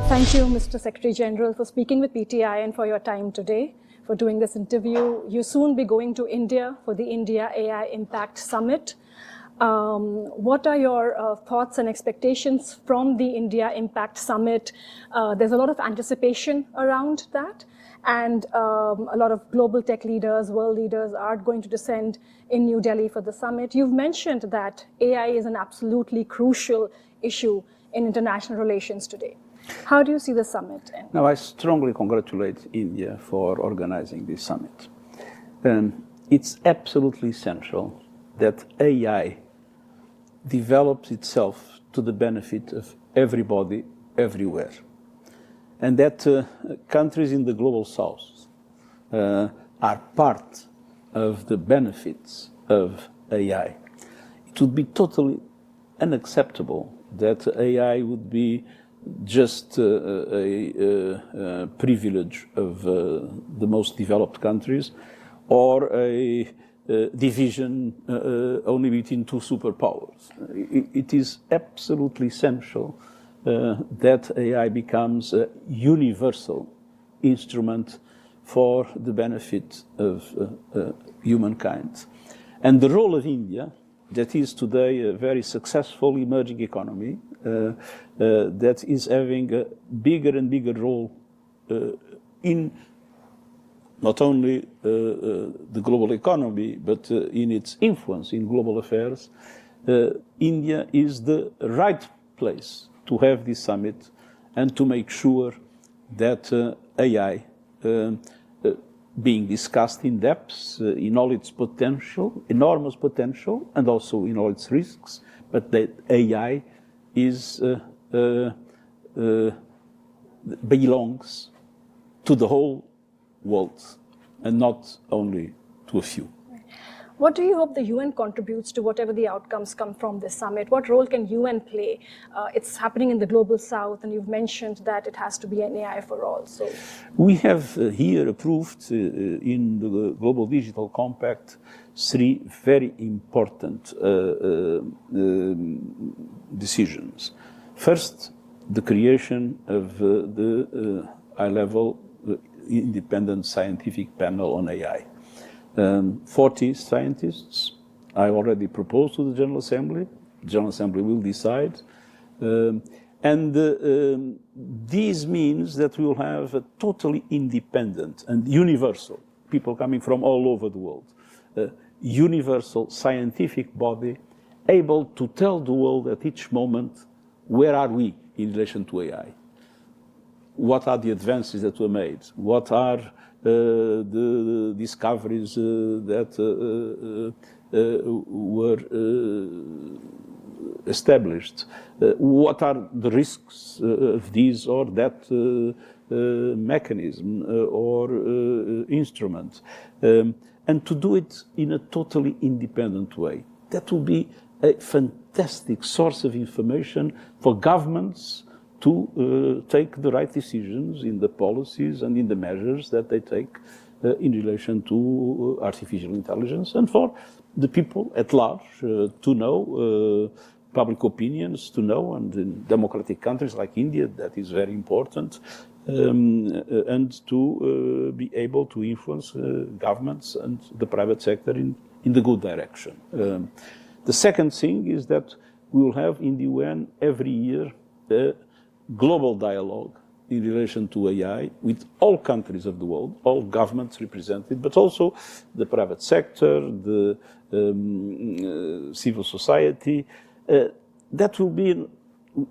Thank you, Mr. Secretary General, for speaking with PTI and for your time today, for doing this interview. You'll soon be going to India for the India AI Impact Summit. What are your thoughts and expectations from the India Impact Summit? There's a lot of anticipation around that, and a lot of global tech leaders, world leaders are going to descend in New Delhi for the summit. You've mentioned that AI is an absolutely crucial issue in international relations today. How do you see the summit? Now, I strongly congratulate India for organizing this summit. It's absolutely essential that AI develops itself to the benefit of everybody, everywhere. And that countries in the global south are part of the benefits of AI. It would be totally unacceptable that AI would be just a privilege of the most developed countries, or a division only between two superpowers. It is absolutely essential that AI becomes a universal instrument for the benefit of humankind. And the role of India, that is today a very successful emerging economy, that is having a bigger and bigger role in not only the global economy, but in its influence in global affairs. India is the right place to have this summit and to make sure that AI being discussed in depth, in all its potential, enormous potential, and also in all its risks, but that AI belongs to the whole world and not only to a few. What do you hope the UN contributes to whatever the outcomes come from this summit? What role can UN play? It's happening in the global south, and you've mentioned that it has to be an AI for all. So we have here approved in the Global Digital Compact 3 very important decisions. First, the creation of the high-level independent scientific panel on AI. 40 scientists I already proposed to the General Assembly. The General Assembly will decide. This means that we will have a totally independent and universal, people coming from all over the world, universal scientific body able to tell the world at each moment where are we in relation to AI. What are the advances that were made? What are the discoveries that were established? What are the risks of this or that mechanism or instrument? And to do it in a totally independent way. That will be a fantastic source of information for governments to take the right decisions in the policies and in the measures that they take in relation to artificial intelligence, and for the people at large to know, public opinions to know, and in democratic countries like India, that is very important, and to be able to influence governments and the private sector in the good direction. The second thing is that we will have in the UN every year a global dialogue in relation to AI with all countries of the world, all governments represented, but also the private sector, the civil society. That will be,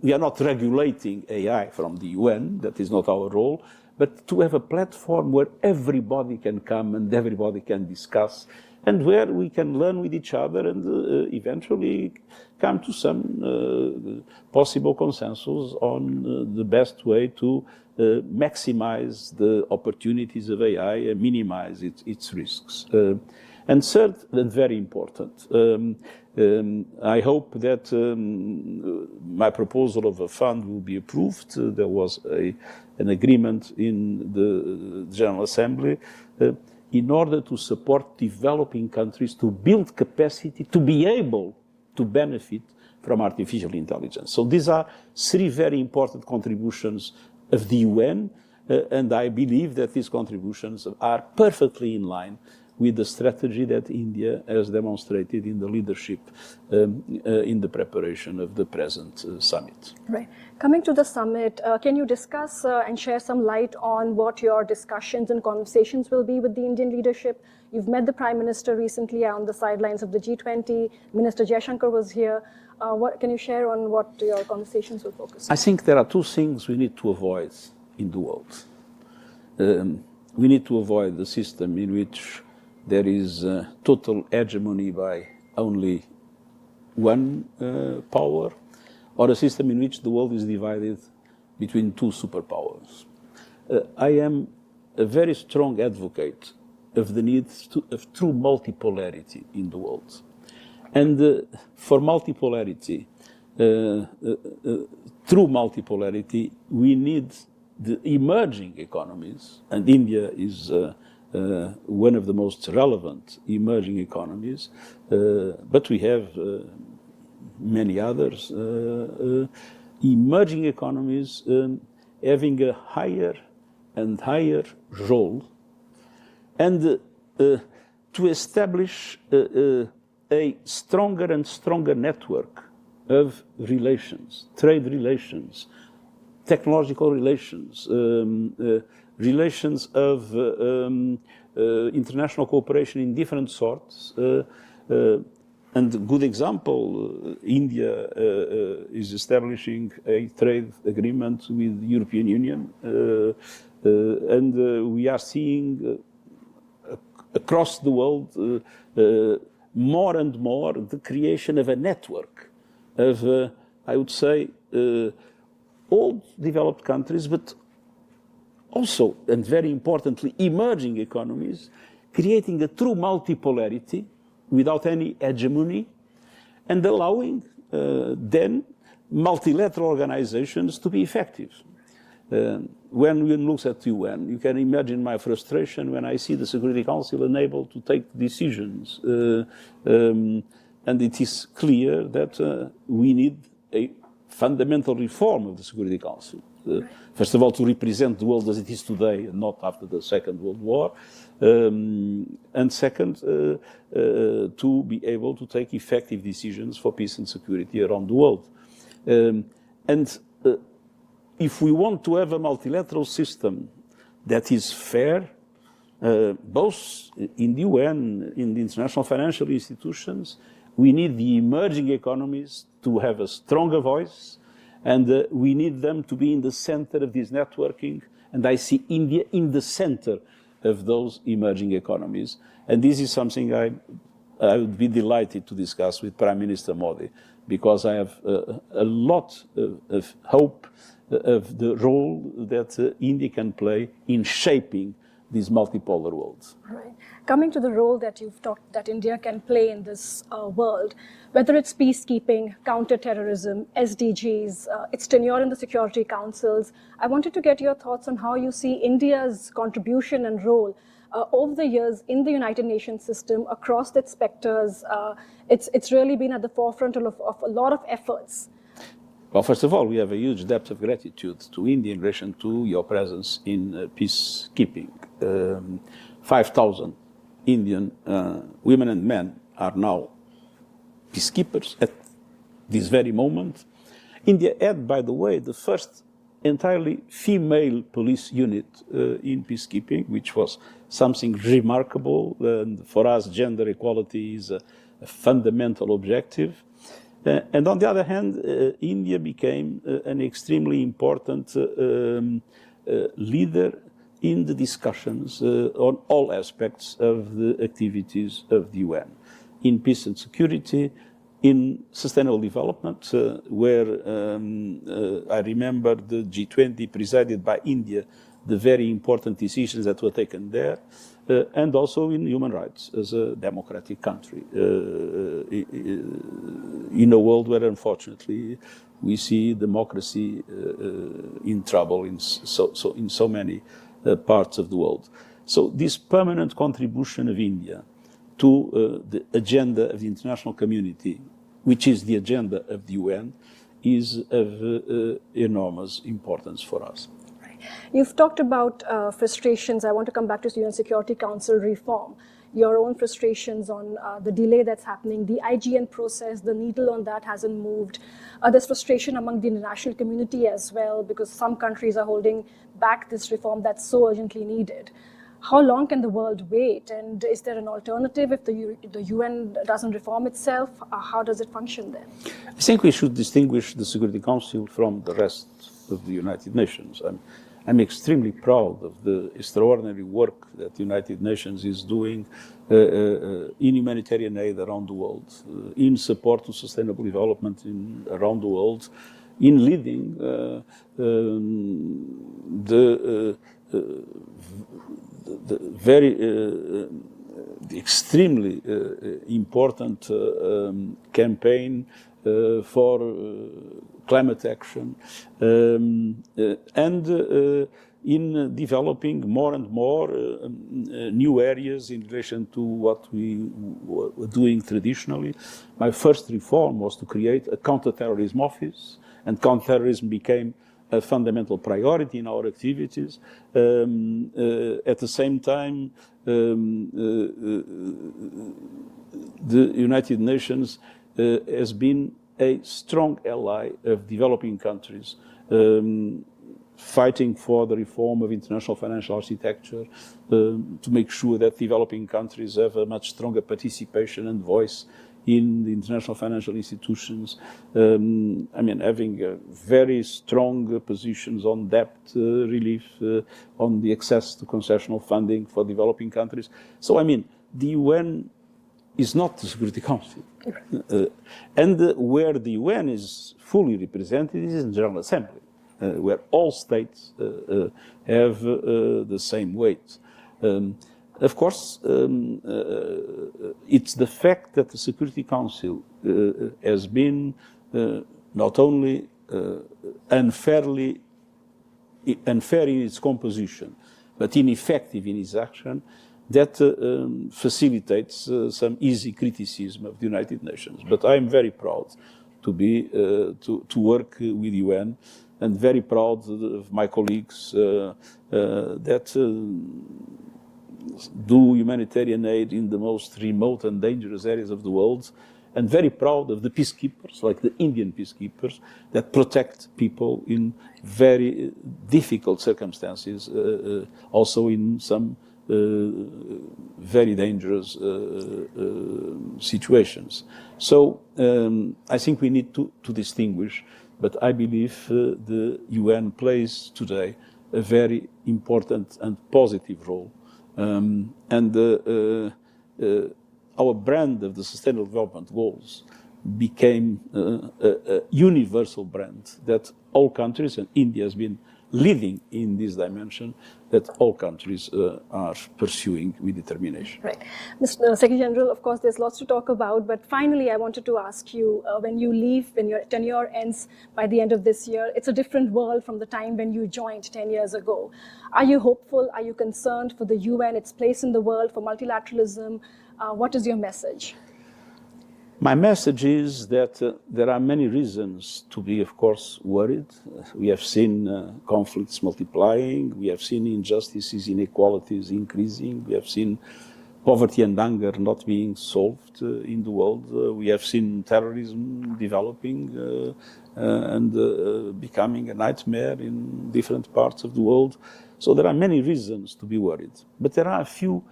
we are not regulating AI from the UN, that is not our role, but to have a platform where everybody can come and everybody can discuss, and where we can learn with each other and eventually come to some possible consensus on the best way to maximize the opportunities of AI and minimize its risks. And third, and very important, I hope that my proposal of a fund will be approved. There was an agreement in the General Assembly in order to support developing countries to build capacity to be able to benefit from artificial intelligence. So these are three very important contributions of the UN, and I believe that these contributions are perfectly in line with the strategy that India has demonstrated in the leadership in the preparation of the present summit. Right. Coming to the summit, can you discuss and share some light on what your discussions and conversations will be with the Indian leadership? You've met the Prime Minister recently on the sidelines of the G20. Minister Jaishankar was here. What can you share on what your conversations will focus on? I think there are two things we need to avoid in the world. We need to avoid the system in which there is total hegemony by only one power, or a system in which the world is divided between two superpowers. I am a very strong advocate of the need of true multipolarity in the world. And for multipolarity, true multipolarity, we need the emerging economies, and India is one of the most relevant emerging economies, but we have many others. Emerging economies having a higher and higher role, and to establish a stronger and stronger network of relations, trade relations, technological relations, relations of international cooperation in different sorts. And a good example, India is establishing a trade agreement with the European Union, and we are seeing across the world more and more the creation of a network of, I would say, all developed countries, but also, and very importantly, emerging economies, creating a true multipolarity without any hegemony, and allowing then multilateral organizations to be effective. When one looks at the UN, you can imagine my frustration when I see the Security Council unable to take decisions. And it is clear that we need a fundamental reform of the Security Council. First of all, to represent the world as it is today and not after the Second World War. And second, to be able to take effective decisions for peace and security around the world. And if we want to have a multilateral system that is fair, both in the UN, in the international financial institutions, we need the emerging economies to have a stronger voice, and we need them to be in the center of this networking. And I see India in the center of those emerging economies. And this is something I would be delighted to discuss with Prime Minister Modi, because I have a lot of hope of the role that India can play in shaping this multipolar world. Right. Coming to the role that you've talked that India can play in this world, whether it's peacekeeping, counterterrorism, SDGs, its tenure in the Security Councils, I wanted to get your thoughts on how you see India's contribution and role over the years in the United Nations system across its specters. It's really been at the forefront of a lot of efforts. Well, first of all, we have a huge debt of gratitude to India in relation to your presence in peacekeeping. 5,000 Indian women and men are now peacekeepers at this very moment. India had, by the way, the first entirely female police unit in peacekeeping, which was something remarkable. And for us, gender equality is a fundamental objective. And on the other hand, India became an extremely important leader in the discussions on all aspects of the activities of the UN, in peace and security, in sustainable development, where I remember the G20 presided by India, the very important decisions that were taken there, and also in human rights as a democratic country, in a world where unfortunately we see democracy in trouble in so many parts of the world. So this permanent contribution of India to the agenda of the international community, which is the agenda of the UN, is of enormous importance for us. You've talked about frustrations. I want to come back to UN Security Council reform. Your own frustrations on the delay that's happening, the IGN process, the needle on that hasn't moved. There's frustration among the international community as well, because some countries are holding back this reform that's so urgently needed. How long can the world wait? And is there an alternative if the UN doesn't reform itself? How does it function then? I think we should distinguish the Security Council from the rest of the United Nations. I'm extremely proud of the extraordinary work that the United Nations is doing in humanitarian aid around the world, in support to sustainable development around the world, in leading the extremely important campaign for climate action, and in developing more and more new areas in relation to what we were doing traditionally. My first reform was to create a counterterrorism office, and counterterrorism became a fundamental priority in our activities. At the same time, the United Nations has been a strong ally of developing countries, fighting for the reform of international financial architecture, to make sure that developing countries have a much stronger participation and voice in the international financial institutions. Having very strong positions on debt relief, on the access to concessional funding for developing countries. So, the UN is not the Security Council. And where the UN is fully represented is in the General Assembly, where all states have the same weight. Of course, it's the fact that the Security Council has been not only unfair in its composition, but ineffective in its action, that facilitates some easy criticism of the United Nations. But I am very proud to be to work with UN, and very proud of my colleagues that do humanitarian aid in the most remote and dangerous areas of the world, and very proud of the peacekeepers, like the Indian peacekeepers, that protect people in very difficult circumstances, also in some very dangerous situations. So I think we need to distinguish, but I believe the UN plays today a very important and positive role. Our brand of the Sustainable Development Goals became a universal brand that all countries, and India has been leading in this dimension, that all countries are pursuing with determination. Right. Mr. Secretary General, of course, there's lots to talk about, but finally I wanted to ask you, when you leave, when your tenure ends by the end of this year, it's a different world from the time when you joined 10 years ago. Are you hopeful? Are you concerned for the UN, its place in the world, for multilateralism? What is your message? My message is that there are many reasons to be, of course, worried. We have seen conflicts multiplying. We have seen injustices, inequalities increasing. We have seen poverty and hunger not being solved in the world. We have seen terrorism developing and becoming a nightmare in different parts of the world. So there are many reasons to be worried. But there are a few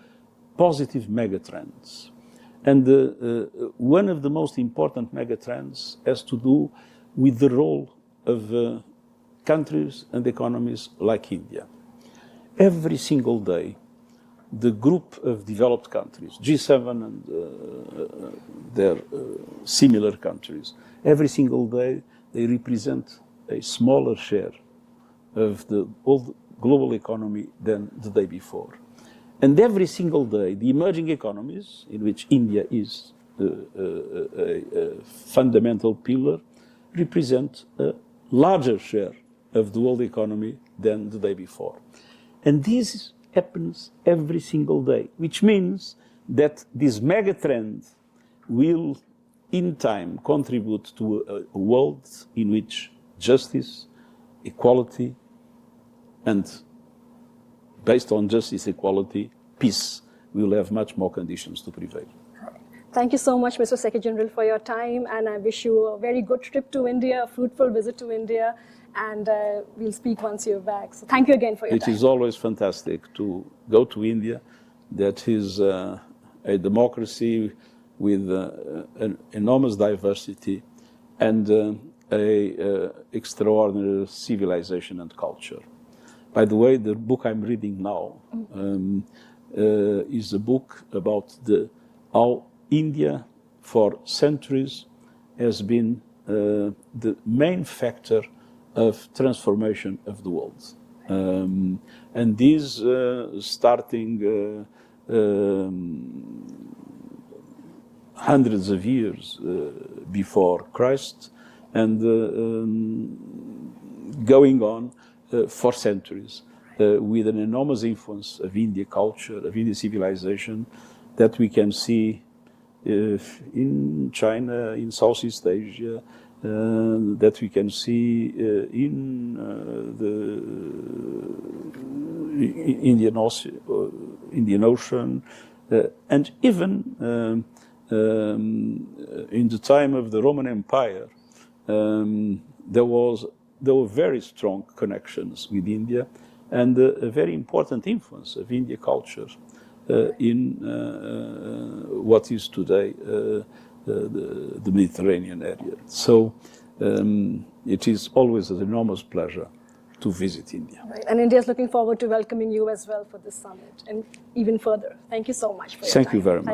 positive megatrends. And one of the most important megatrends has to do with the role of countries and economies like India. Every single day, the group of developed countries, G7 and their similar countries, every single day they represent a smaller share of the whole global economy than the day before. And every single day, the emerging economies, in which India is a fundamental pillar, represent a larger share of the world economy than the day before. And this happens every single day, which means that this megatrend will, in time, contribute to a world in which justice, equality, and based on justice, equality, peace, we will have much more conditions to prevail. Thank you so much, Mr. Secretary General, for your time, and I wish you a very good trip to India, a fruitful visit to India, and we'll speak once you're back. So thank you again for your time. It is always fantastic to go to India. That is a democracy with an enormous diversity and a extraordinary civilization and culture. By the way, the book I'm reading now is a book about how India, for centuries, has been the main factor of transformation of the world. And this starting hundreds of years before Christ and going on for centuries with an enormous influence of Indian culture, of Indian civilization that we can see in China, in Southeast Asia, that we can see in the Indian Ocean, and even in the time of the Roman Empire, there were very strong connections with India and a very important influence of Indian culture in what is today the Mediterranean area. So it is always an enormous pleasure to visit India. Right. And India is looking forward to welcoming you as well for this summit and even further. Thank you so much for your time. Thank you very much.